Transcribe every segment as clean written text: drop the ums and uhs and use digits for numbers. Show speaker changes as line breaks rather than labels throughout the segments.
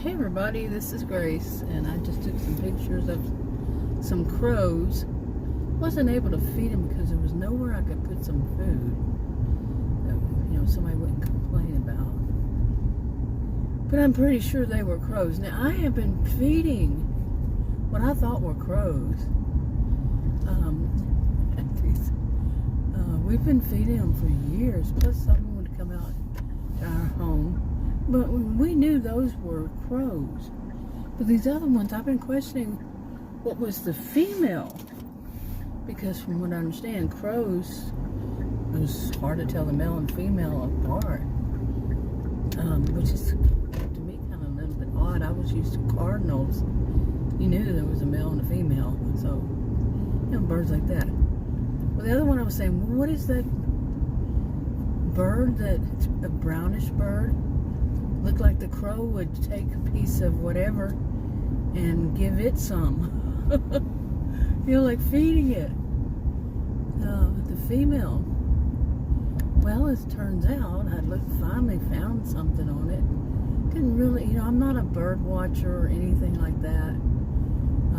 Hey everybody, this is Grace, and I just took some pictures of some crows. Wasn't able to feed them because there was nowhere I could put some food that, somebody wouldn't complain about. But I'm pretty sure they were crows. Now, I have been feeding what I thought were crows. We've been feeding them for years, plus someone would come out to our home. But we knew those were crows. But these other ones, I've been questioning what was the female. Because from what I understand, crows, it was hard to tell the male and female apart. Which is, to me, kind of a little bit odd. I was used to cardinals. You knew there was a male and a female. So, birds like that. Well, the other one I was saying, what is that bird it's a brownish bird? Looked like the crow would take a piece of whatever and give it some. Like feeding it. The female. Well, as it turns out, I finally found something on it. Didn't really, I'm not a bird watcher or anything like that.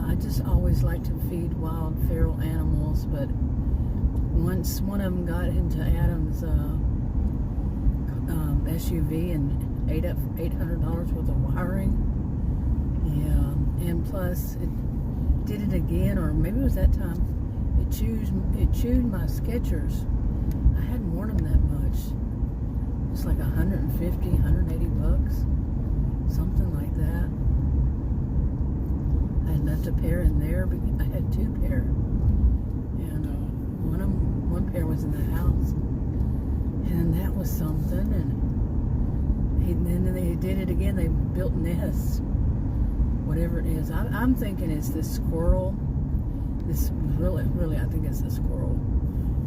I just always like to feed wild, feral animals, but once one of them got into Adam's SUV and ate up $800 worth of wiring. Yeah, and plus it did it again, or maybe it was that time. It chewed my Skechers. I hadn't worn them that much. It's like 150, 180 bucks, something like that. I had left a pair in there, but I had two pair, and one pair was in the house, and that was something. And then they did it again. They built nests, whatever it is. I'm thinking it's this squirrel. This really, I think it's the squirrel,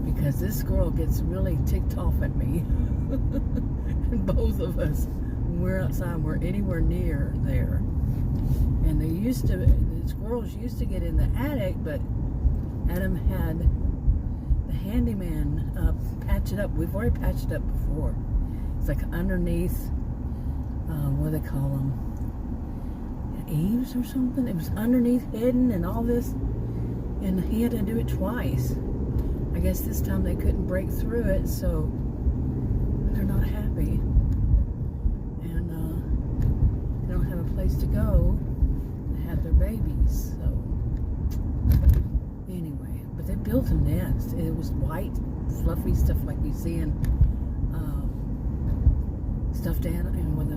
because this squirrel gets really ticked off at me. And both of us, when we're outside, we're anywhere near there. And the squirrels used to get in the attic, but Adam had the handyman patch it up. We've already patched it up before. It's like underneath, what do they call them? Eaves or something? It was underneath, hidden, and all this. And he had to do it twice. I guess this time they couldn't break through it, so they're not happy. And they don't have a place to go. They have their babies, so anyway. But they built a nest. It was white, fluffy stuff like you see in stuffed animals, and what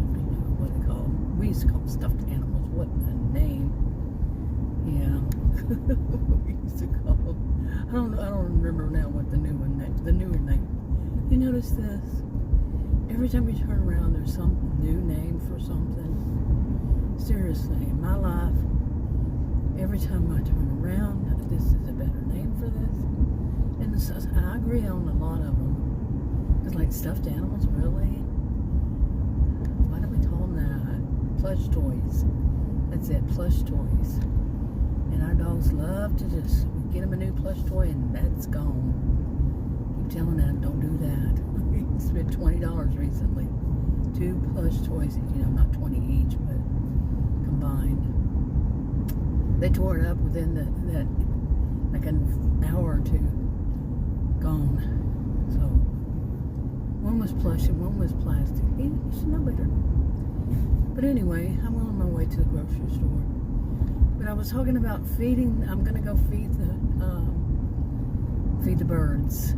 they call them. We used to call them stuffed animals. What a name. Yeah. We used to call them. I don't remember now what the newer name. You notice this? Every time you turn around, there's some new name for something. Seriously, in my life, every time I turn around, this is a better name for this. And I agree on a lot of them. It's like stuffed animals, really? Why do we call them that? Plush toys. That's it, plush toys. And our dogs love to just get them a new plush toy and that's gone. Keep telling them, don't do that. We spent $20 recently. 2 plush toys, not 20 each, but combined. They tore it up within that like an hour or two. Gone. So one was plush and one was plastic. You should know better. But anyway, I'm on my way to the grocery store. But I was talking about feeding. I'm gonna go feed the birds,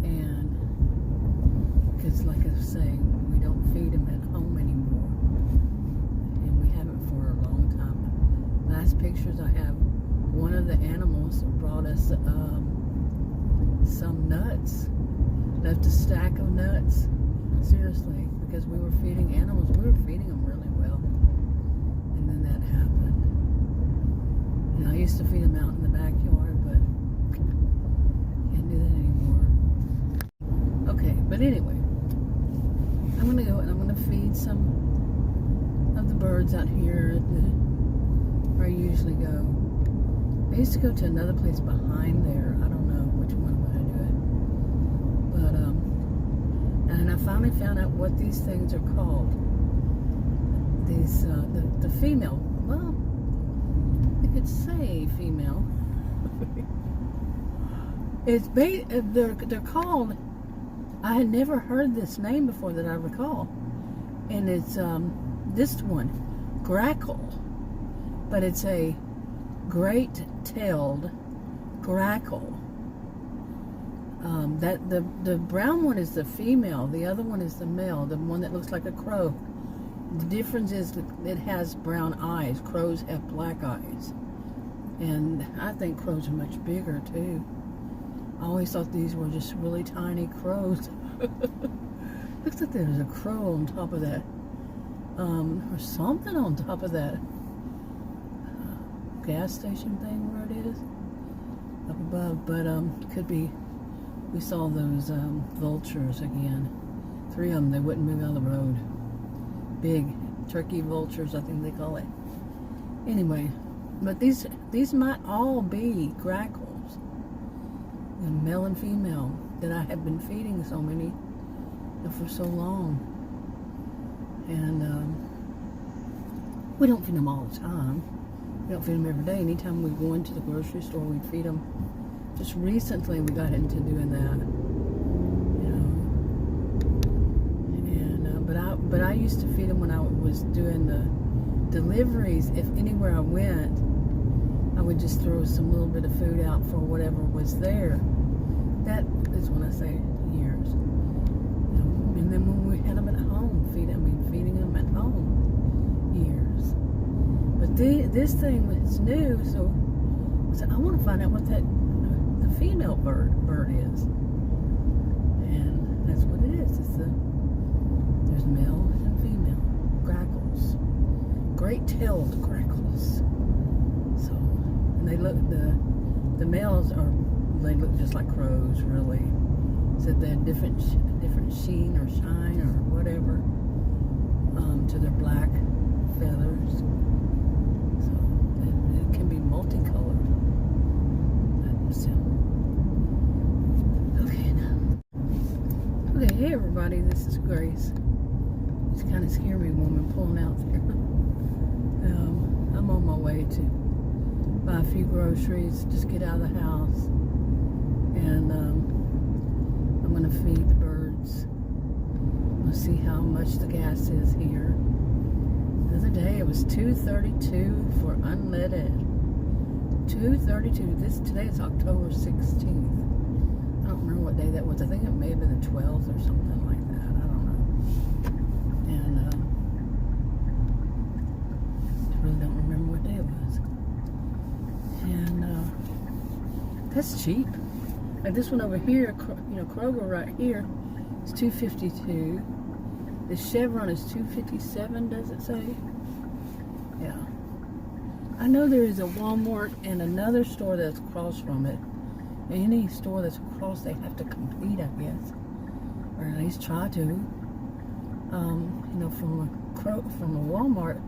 and because, like I was saying, we don't feed them at home anymore, and we haven't for a long time. Last pictures I have, one of the animals brought us some nuts, left a stack of nuts. Seriously, because we were feeding animals, we were feeding them really well. And then that happened. I used to feed them out in the backyard, but can't do that anymore. Okay, but anyway, I'm gonna go and I'm gonna feed some of the birds out here where I usually go. I used to go to another place behind there. I don't know which one I'm gonna do it. But and I finally found out what these things are called. The it's the female. Well, you could say female. They're called. I had never heard this name before that I recall, and it's this one, grackle, but it's a great-tailed grackle. That the brown one is the female, the other one is the male, the one that looks like a crow. The difference is that it has brown eyes. Crows have black eyes, and I think crows are much bigger too. I always thought these were just really tiny crows. Looks like there's a crow on top of that, or something on top of that gas station thing where it is up above. But could be. We saw those vultures again. 3 of them. They wouldn't move out of the road. Big turkey vultures, I think they call it. Anyway, but these might all be grackles, the male and female, that I have been feeding so many for so long. And we don't feed them all the time. We don't feed them every day. Anytime we go into the grocery store, we feed them. Just recently we got into doing that, you know. And but I used to feed them when I was doing the deliveries. If anywhere I went, I would just throw some little bit of food out for whatever was there. That is when I say years. You know, and then when we had them at home, feeding them at home, years. But this thing was new, so I said I want to find out what that female bird is, and that's what it is. There's male and female grackles, great-tailed grackles. So, and they look the males they look just like crows, really. Said they had different sheen or shine or whatever to their black feathers. So it can be multicolored. Okay, hey everybody, this is Grace. It's kind of scary woman pulling out there. I'm on my way to buy a few groceries, just get out of the house, and I'm going to feed the birds. We'll see how much the gas is here. The other day it was $2.32 for unleaded. $2.32. Today is October 16th. I don't remember what day that was. I think it may have been the 12th or something like that. I don't know. And I really don't remember what day it was. And that's cheap. Like this one over here, you know, Kroger right here is $2.52. The Chevron is $2.57. Does it say? Yeah. I know there is a Walmart and another store that's across from it. Any store that's across, they have to compete, I guess, or at least try to. You know, from a Walmart,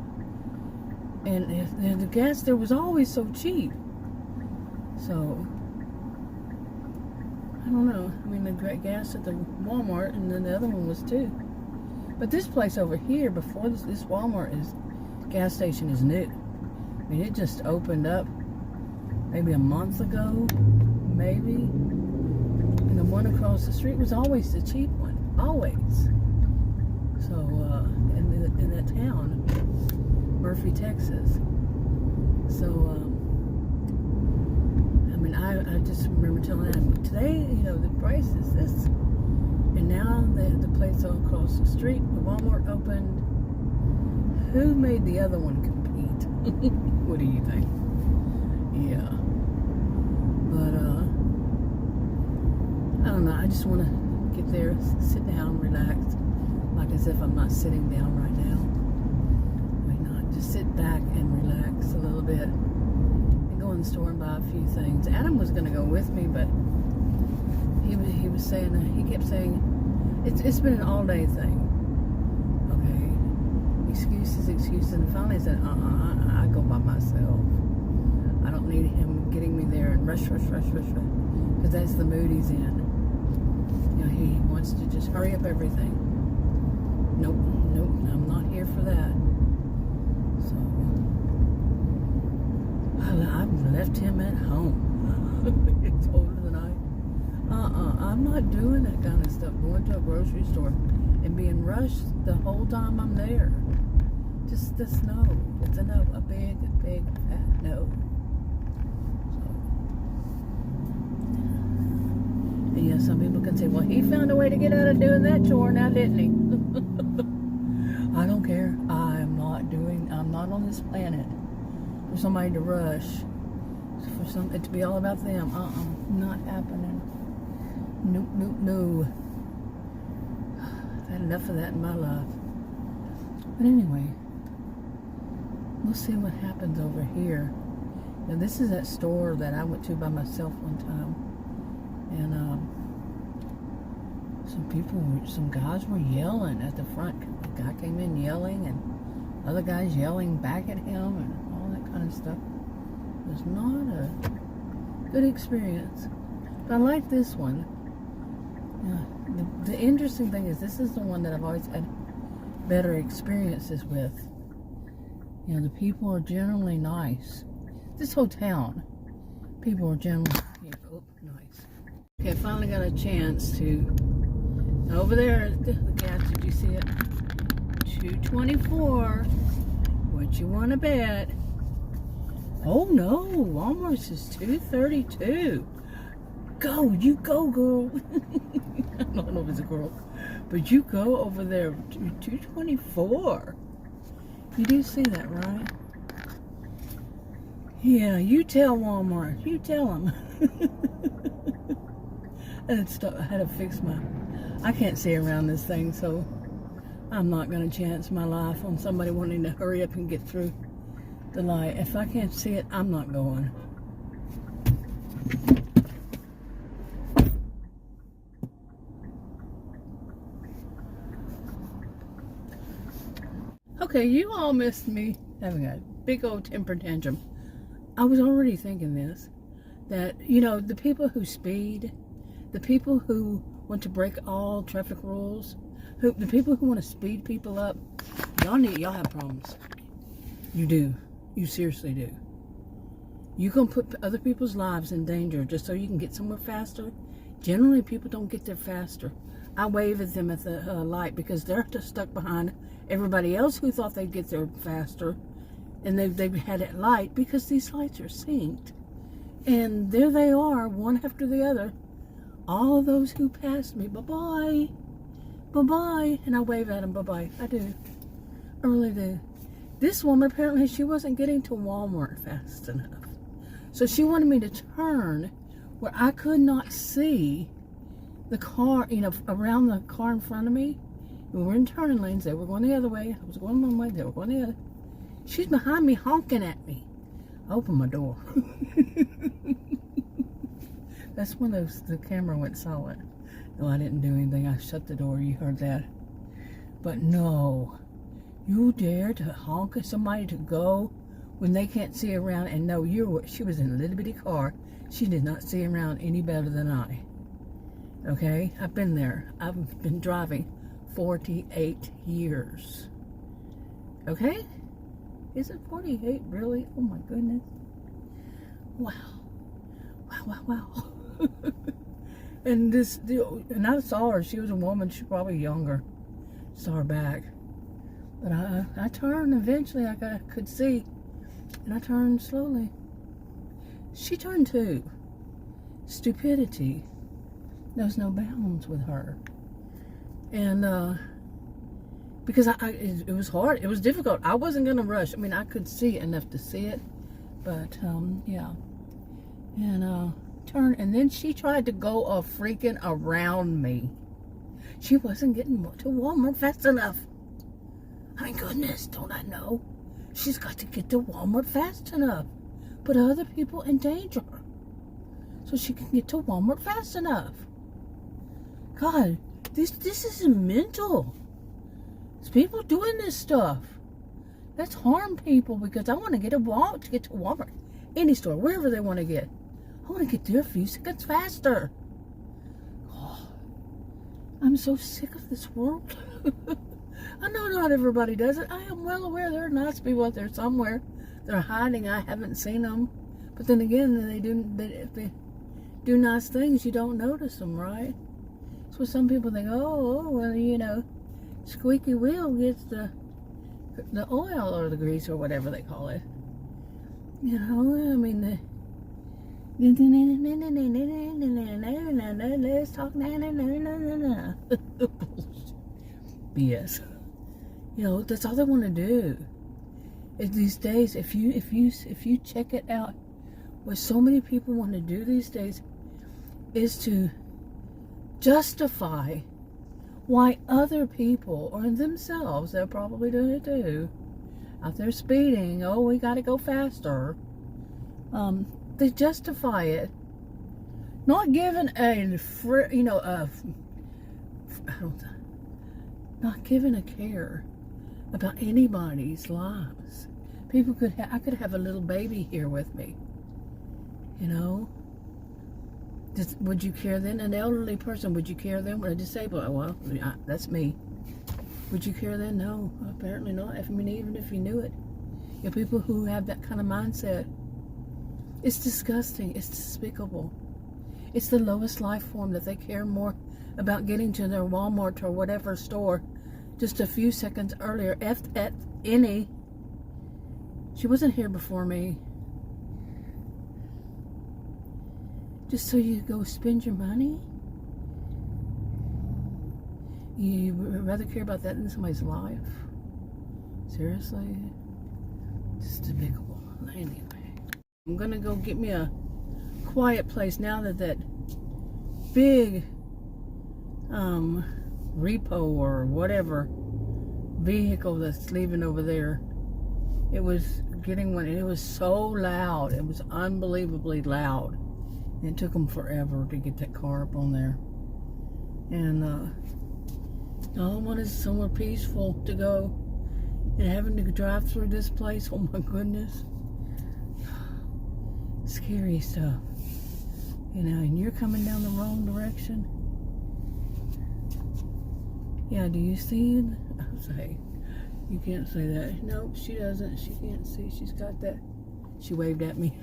and the gas there was always so cheap. So I don't know. I mean, the gas at the Walmart, and then the other one was too. But this place over here, before this Walmart gas station is new. I mean, it just opened up maybe a month ago. Maybe. And the one across the street was always the cheap one. Always. So, in that town, Murphy, Texas. So, I mean, I just remember telling them, today, you know, the price is this. And now the place across the street, the Walmart opened. Who made the other one compete? What do you think? Yeah. But, I don't know, I just want to get there, sit down, relax, like as if I'm not sitting down right now. I mean, not just sit back and relax a little bit and go in the store and buy a few things. Adam was going to go with me, but he was saying, he kept saying, it's been an all-day thing. Okay, excuses, and finally I said, I go by myself. I don't need him getting me there and rush, because that's the mood he's in. You know, he wants to just hurry up everything. Nope, I'm not here for that. I'm not doing that kind of stuff. Going to a grocery store and being rushed the whole time I'm there. Just this no. It's a no. A big, fat no. So, and yeah, some people can say, well, he found a way to get out of doing that chore now, didn't he? I don't care. I'm not on this planet for somebody to rush. For it to be all about them. Not happening. Nope. I've had enough of that in my life. But anyway, we'll see what happens over here. Now, this is that store that I went to by myself one time, and some guys were yelling at the front. The guy came in yelling, and other guys yelling back at him, and all that kind of stuff. It was not a good experience. But I like this one. The interesting thing is, this is the one that I've always had better experiences with. You know, the people are generally nice. This whole town, people are generally nice. Okay, I finally got a chance to. Over there at the gas, did you see it? $2.24. What you want to bet? Oh no, Walmart's is $2.32. Go, you go, girl. I don't know if it's a girl, but you go over there to $2.24. You do see that, right? Yeah, you tell Walmart. You tell them. I had to fix I can't see around this thing, so I'm not going to chance my life on somebody wanting to hurry up and get through the light. If I can't see it, I'm not going. Okay, you all missed me having a big old temper tantrum. I was already thinking this, that, you know, the people who speed, the people who want to break all traffic rules, the people who want to speed people up, y'all have problems. You do. You seriously do. You can put other people's lives in danger just so you can get somewhere faster. Generally, people don't get there faster. I wave at them at the light because they're just stuck behind everybody else who thought they'd get there faster, and they've had it light because these lights are synced. And there they are, one after the other. All of those who passed me, bye-bye, bye-bye, and I wave at them, bye-bye. I do. I really do. This woman, apparently, she wasn't getting to Walmart fast enough. So she wanted me to turn where I could not see the car, you know, around the car in front of me. We were in turning lanes. They were going the other way. I was going one way. They were going the other. She's behind me honking at me. I opened my door. That's when the camera went silent. No, I didn't do anything. I shut the door. You heard that. But no. You dare to honk at somebody to go when they can't see around, and no, she was in a little bitty car. She did not see around any better than I. Okay? I've been there. I've been driving 48 years. Okay? Is it 48 really? Oh my goodness. Wow. Wow. And and I saw her. She was a woman. She was probably younger. Saw her back. But I turned eventually. I could see. And I turned slowly. She turned too. Stupidity knows no bounds with her. And because it was hard. It was difficult. I wasn't going to rush. I mean, I could see enough to see it. But, yeah. And turn. And then she tried to go freaking around me. She wasn't getting to Walmart fast enough. I mean, goodness, don't I know? She's got to get to Walmart fast enough. Put other people in danger. So she can get to Walmart fast enough. God, this is mental. There's people doing this stuff. Let's harm people because I want to get to Walmart. Any store, wherever they want to get. I want to get there a few seconds faster. Oh, I'm so sick of this world. I know not everybody does it. I am well aware there are nice people out there somewhere. They're hiding. I haven't seen them. But then again, if they do nice things, you don't notice them, right? what some people think. Oh, well, you know, squeaky wheel gets the oil or the grease or whatever they call it. You know, I mean, let's talk BS. You know, that's all they want to do. These days, if you check it out, what so many people want to do these days is to justify why other people or themselves, they're probably doing it too, out there speeding. Oh, we got to go faster. They justify it, not giving not giving a care about anybody's lives. People I could have a little baby here with me, you know. Would you care then? An elderly person, would you care then? When a disabled, well, that's me. Would you care then? No, apparently not. I mean, even if you knew it. You know, people who have that kind of mindset, it's disgusting. It's despicable. It's the lowest life form that they care more about getting to their Walmart or whatever store just a few seconds earlier. At any. She wasn't here before me. Just so you go spend your money? You would rather care about that than somebody's life? Seriously? Just despicable. Anyway. I'm gonna go get me a quiet place now that big repo or whatever vehicle that's leaving over there. It was getting one, and it was so loud. It was unbelievably loud. And it took them forever to get that car up on there. And all I want is somewhere peaceful to go. And having to drive through this place, oh my goodness. Scary stuff. You know, and you're coming down the wrong direction. Yeah, do you see it? I'll say, you can't say that. Nope, she doesn't. She can't see. She's got that. She waved at me.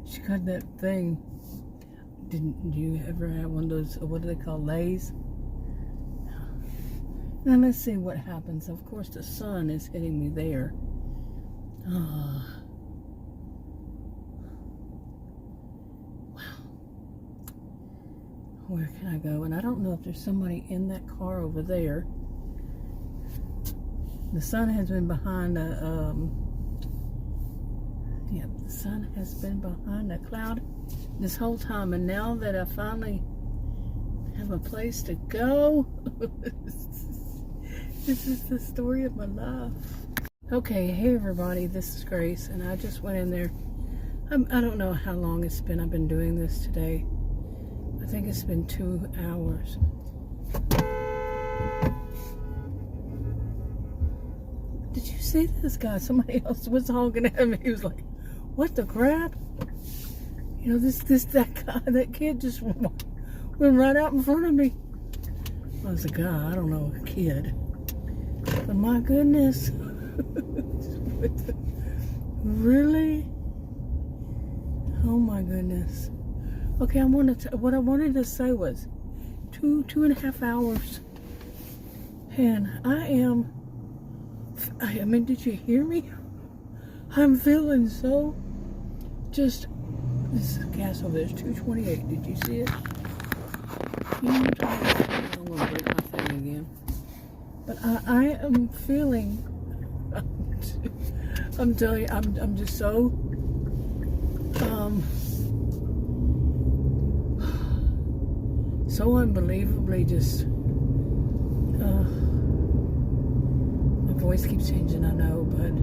She got that thing. Didn't you ever have one of those, what do they call, lays? Now let's see what happens. Of course, the sun is hitting me there. Wow. Where can I go? And I don't know if there's somebody in that car over there. The sun has been behind a, the sun has been behind a cloud this whole time, and now that I finally have a place to go, this is the story of my life. Okay, hey everybody, this is Grace, and I just went in there. I don't know how long it's been. I've been doing this today. I think it's been 2 hours. Did you see this guy? Somebody else was honking at me. He was like, what the crap? You know, that kid just went right out in front of me. Well, it was a guy, I don't know, a kid. But my goodness. Really? Oh my goodness. Okay, what I wanted to say was 2.5 hours. And I mean, did you hear me? I'm feeling so just, this gas over there is 228. Did you see it? I'm going to break my thing again. But I am feeling, I'm telling you, I'm just so, so unbelievably just, my voice keeps changing, I know, but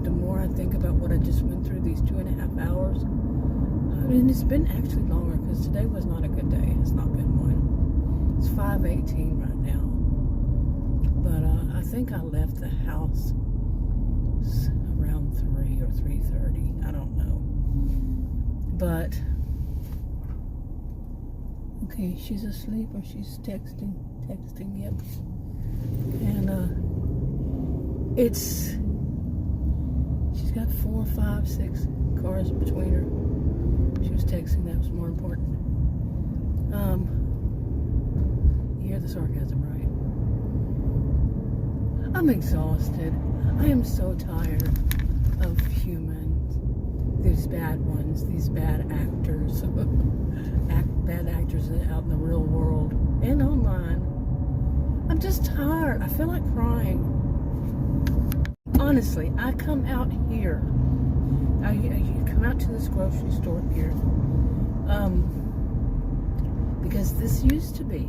the more I think about what I just went through these 2.5 hours, I mean, it's been actually longer because today was not a good day. It's not been one. It's 5:18 right now. But I think I left the house around 3 or 3:30. I don't know. But, okay, she's asleep or she's texting, yep. And she's got 4, 5, 6 cars between her. She was texting, that was more important. You hear the sarcasm, right? I'm exhausted. I am so tired of humans. These bad ones, these bad actors. Bad actors out in the real world and online. I'm just tired. I feel like crying. Honestly, I come out here. You come out to this grocery store here. Because this used to be.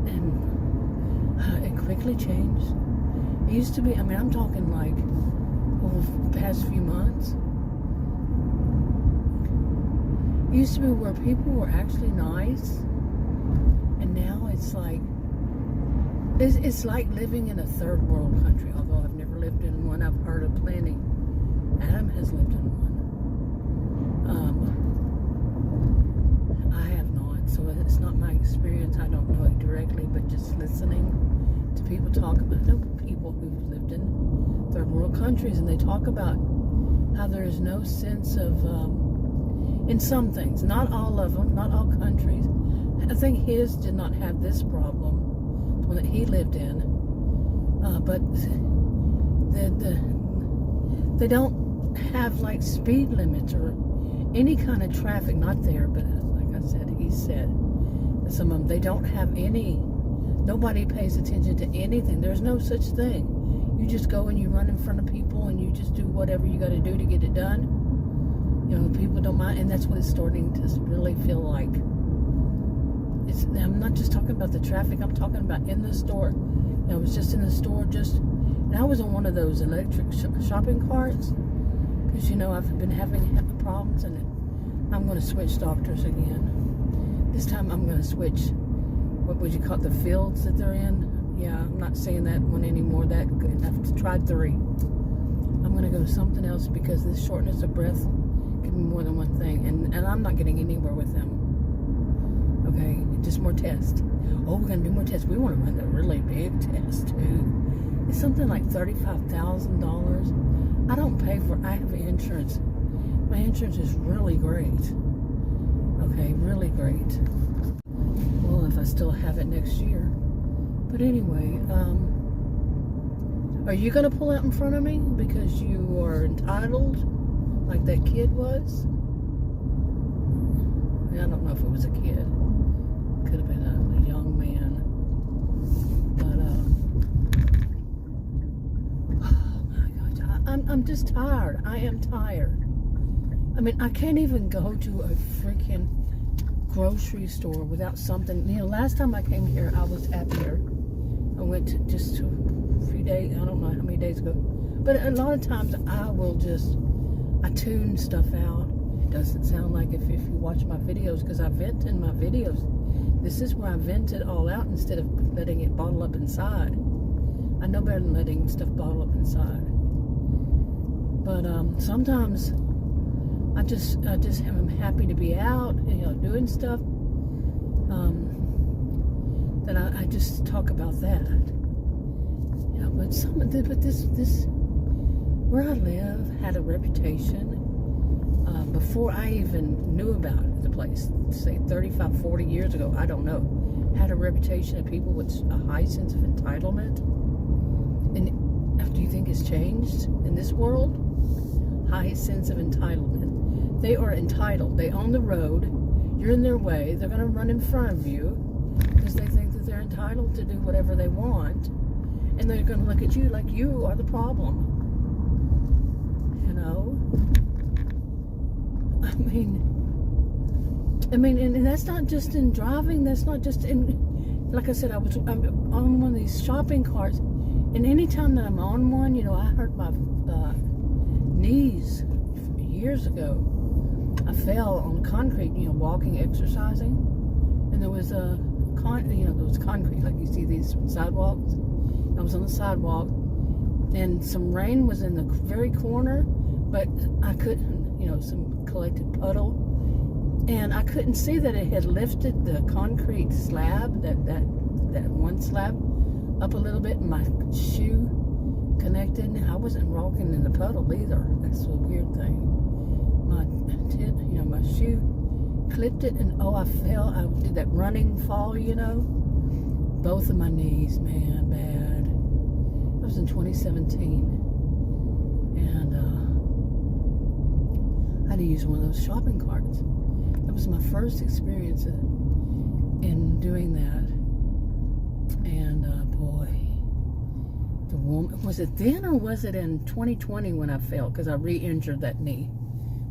And it quickly changed. It used to be, I mean, I'm talking like over the past few months. It used to be where people were actually nice. And now it's like, it's like living in a third world country. Although I've never lived in one, I've heard of plenty. Adam has lived in one. I have not, so it's not my experience. I don't know it directly, but just listening to people talk about, I know people who've lived in third world countries, and they talk about how there is no sense of, in some things, not all of them, not all countries. I think his did not have this problem, the one that he lived in, but they don't have like speed limits or any kind of traffic, not there, but like I said, he said, some of them, they don't have any, nobody pays attention to anything. There's no such thing. You just go and you run in front of people and you just do whatever you got to do to get it done. You know, people don't mind, and that's what it's starting to really feel like. I'm not just talking about the traffic, I'm talking about in the store. You know, I was just in the store and I was on one of those electric shopping carts. Because, you know, I've been having problems, and I'm going to switch doctors again. This time I'm going to switch, what would you call it, the fields that they're in? Yeah, I'm not saying that one anymore. I've tried 3. I'm going to go to something else because this shortness of breath can be more than one thing. And I'm not getting anywhere with them. Okay, just more tests. Oh, we're going to do more tests. We want to run the really big test, too. It's something like $35,000. I don't pay for it. I have insurance. My insurance is really great. Okay, really great. Well, if I still have it next year. But anyway, are you going to pull out in front of me because you are entitled like that kid was? I don't know if it was a kid. Could have been a young man. But, I'm just tired. I am tired. I mean, I can't even go to a freaking grocery store without something. You know, last time I came here, I was happier. I went to just a few days, I don't know how many days ago. But a lot of times I tune stuff out. It doesn't sound like if you watch my videos, because I vent in my videos. This is where I vent it all out instead of letting it bottle up inside. I know better than letting stuff bottle up inside. But sometimes I just am happy to be out, you know, doing stuff. That I just talk about that. You know, but this where I live had a reputation before I even knew about the place. Say 35, 40 years ago, I don't know. Had a reputation of people with a high sense of entitlement. And do you think it's changed in this world? High sense of entitlement. They are entitled. They own the road. You're in their way. They're going to run in front of you because they think that they're entitled to do whatever they want. And they're going to look at you like you are the problem. You know? I mean, and that's not just in driving. That's not just in, like I said, I'm on one of these shopping carts. And anytime that I'm on one, you know, I hurt my knees years ago. I fell on concrete, you know, walking, exercising, and there was there was concrete, like you see these sidewalks. I was on the sidewalk, and some rain was in the very corner, but I couldn't, you know, some collected puddle, and I couldn't see that it had lifted the concrete slab, that one slab, up a little bit, and my shoe connected. I wasn't walking in the puddle either. That's a weird thing. My shoe clipped it, and oh, I fell. I did that running fall, you know. Both of my knees, man, bad. It was in 2017. And I had to use one of those shopping carts. That was my first experience in doing that. And boy, the woman, was it then or was it in 2020 when I fell? Because I re-injured that knee.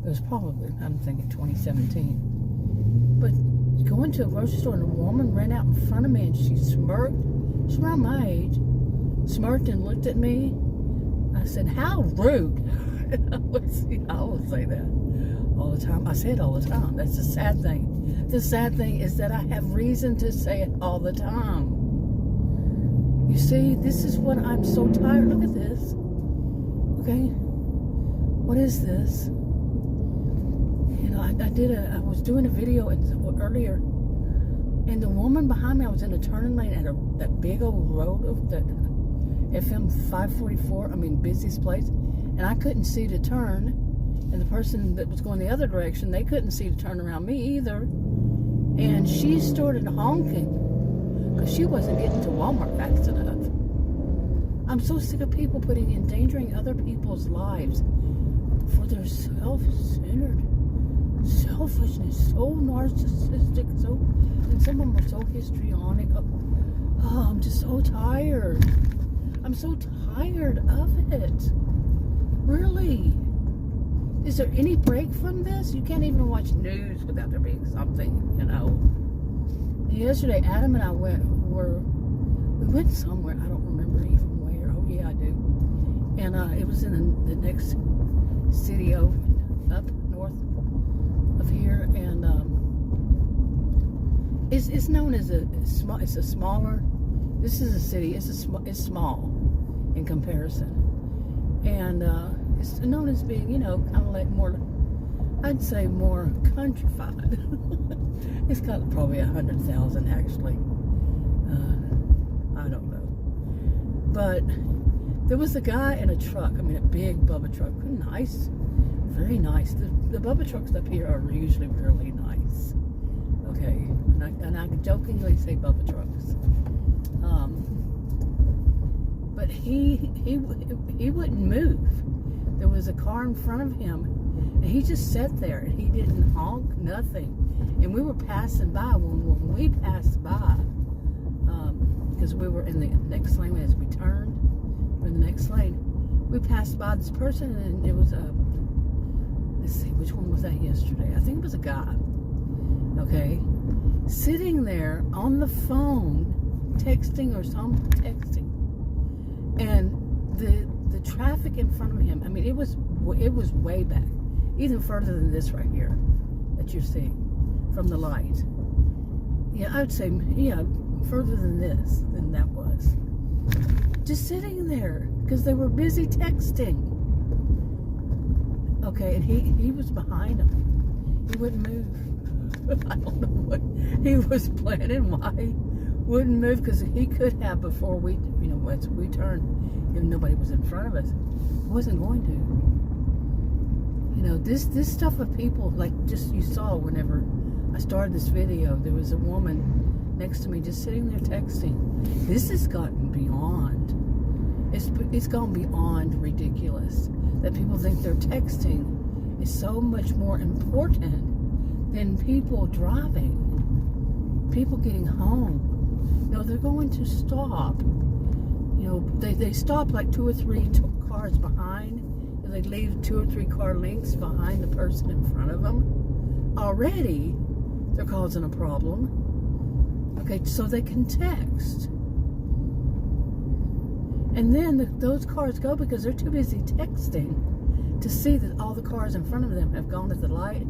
It was probably, I'm thinking 2017. But going to a grocery store and a woman ran out in front of me and she smirked. She's around my age. Smirked and looked at me. I said, how rude. I would say that all the time. I say it all the time. That's the sad thing. The sad thing is that I have reason to say it all the time. You see, this is what I'm so tired. Look at this. Okay? What is this? You know, I was doing a video earlier, and the woman behind me, I was in a turning lane at that big old road of the FM 544, busiest place, and I couldn't see to turn, and the person that was going the other direction, they couldn't see to turn around me either, and she started honking, because she wasn't getting to Walmart fast enough. I'm so sick of people endangering other people's lives for their self-centered selfishness, so narcissistic, and some of them are so histrionic. Oh, I'm just so tired. I'm so tired of it. Really. Is there any break from this? You can't even watch news without there being something, you know. And yesterday, Adam and I we went somewhere. I don't remember even where. Oh, yeah, I do. And it was in the next city up north of here, and it's known as it's a smaller. This is a city. It's small in comparison, and it's known as being, you know, kind of like more. I'd say more countrified. It's got probably 100,000 actually. I don't know, but there was a guy in a truck. A big Bubba truck. Nice. Very nice. The Bubba trucks up here are usually really nice. Okay, and I jokingly say Bubba trucks. But he wouldn't move. There was a car in front of him, and he just sat there, and he didn't honk, nothing. And we were passing by. When we passed by, because we were in the next lane as we turned, we're in the next lane. We passed by this person, and it was let's see, which one was that yesterday? I think it was a guy, okay, sitting there on the phone, texting, and the traffic in front of him, it was way back, even further than this right here that you're seeing from the light. Yeah, I would say, yeah, further than that was. Just sitting there, because they were busy texting. Okay, and he was behind him. He wouldn't move. I don't know what he was planning, why he wouldn't move, because he could have before we, once we turned, if nobody was in front of us, wasn't going to. This stuff of people, like just you saw whenever I started this video, there was a woman next to me just sitting there texting. This has gotten beyond. It's gone beyond ridiculous that people think their texting is so much more important than people driving, people getting home. They're going to stop. They stop like 2 or 3 cars behind, and they leave 2 or 3 car lengths behind the person in front of them. Already, they're causing a problem. Okay, so they can text. And then those cars go because they're too busy texting to see that all the cars in front of them have gone at the light.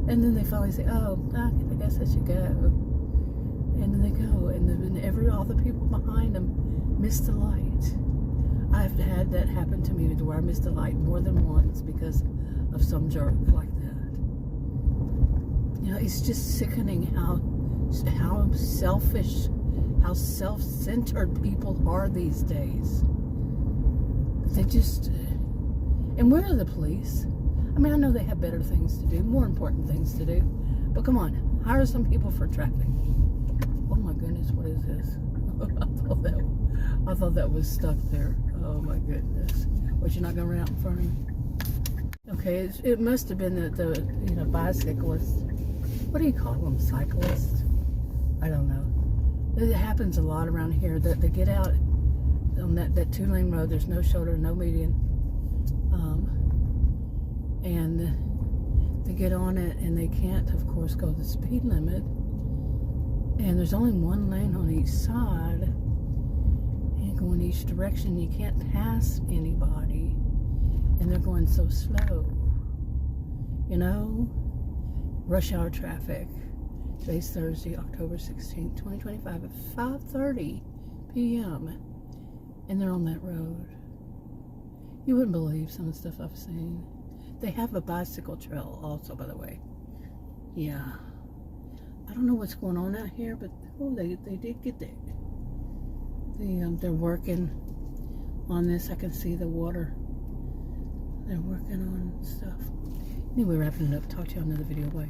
And then they finally say, oh, I guess I should go. And then they go, and then all the people behind them miss the light. I've had that happen to me where I missed the light more than once because of some jerk like that. It's just sickening how selfish, how self-centered people are these days. They just, and where are the police? I know they have better things to do, more important things to do, But come on, hire some people for traffic. Oh my goodness, what is this? I thought that was stuck there. Oh my goodness. But you're not gonna run out in front of me? Okay, it must have been the bicyclist. What do you call them? Cyclists? I don't know. It happens a lot around here that they get out on that 2-lane road. There's no shoulder, no median. And they get on it and they can't, of course, go the speed limit. And there's only 1 lane on each side. And go in each direction. You can't pass anybody. And they're going so slow. You know? Rush hour traffic. Today's Thursday, October 16th, 2025 at 5:30 p.m. And they're on that road. You wouldn't believe some of the stuff I've seen. They have a bicycle trail also, by the way. Yeah. I don't know what's going on out here, but they did get there. They're working on this. I can see the water. They're working on stuff. Anyway, wrapping it up. Talk to you on another video. Bye.